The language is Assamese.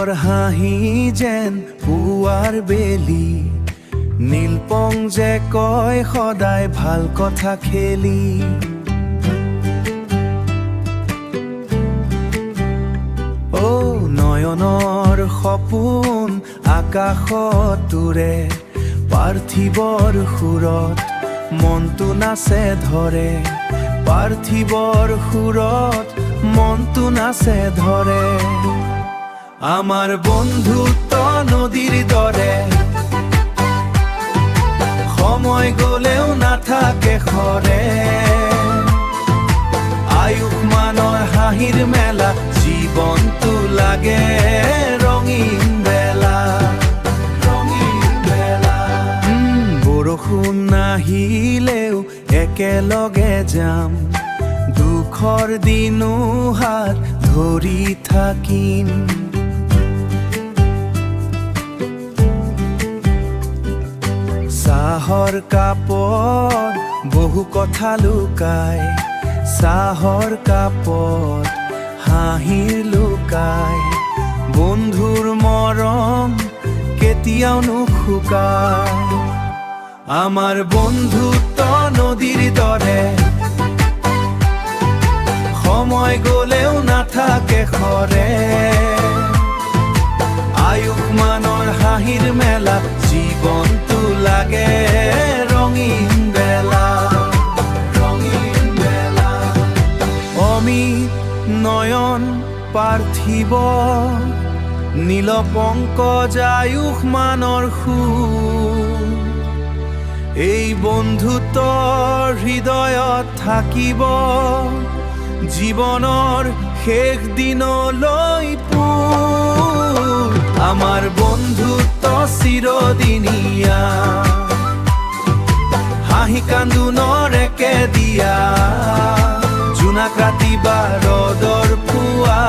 তোৰ হাঁহি যেন পুৱাৰ বেলি, নীলপংজে কয় সদায় ভাল কথা খেলি। অ নয়নৰ সপোন আকাশত উৰে, পাৰ্থিৱৰ সুৰত মনটো নাচে ধৰে, পাৰ্থিৱৰ সুৰত মনটো নাচে ধৰে। আমাৰ বন্ধুত্ব নদীৰ দৰে, সময় গলেও নাথাকে খৰে। আয়ুষ্মানৰ হাঁহিৰ মেলা, জীৱনটো লাগে ৰঙীন বেলা, ৰঙীন বেলা। বৰষুণ নাহিলেও একেলগে যাম, দুখৰ দিনো হাত ধৰি থাকিম। চাহৰ কাপত বহু কথা লুকাই, চাহৰ কাপত হাঁহিৰ লুকাই। বন্ধুৰ মৰম কেতিয়াও নুশুকায়। আমাৰ বন্ধুত্ব নদীৰ দৰে, সময় গলেও নাথাকে খৰে। আয়ুষ্মানৰ হাঁহিৰ মেলা, জীৱনটো লাগে ৰঙীন বেলা, ৰঙীন বেলা। অমিত নয়ন পাৰ্থিৱ, নীলপংকজ আয়ুষ্মানৰ সুৰ। এই বন্ধুত্ব হৃদয়ত থাকিব, জীৱনৰ শেষ দিনলৈ পুৰ। আমাৰ বন্ধুত্ব চিৰদিনীয়া, হাঁহি কান্দোনৰ একে দিয়া। জোনাক ৰাতি বা ৰ'দৰ পুৱা,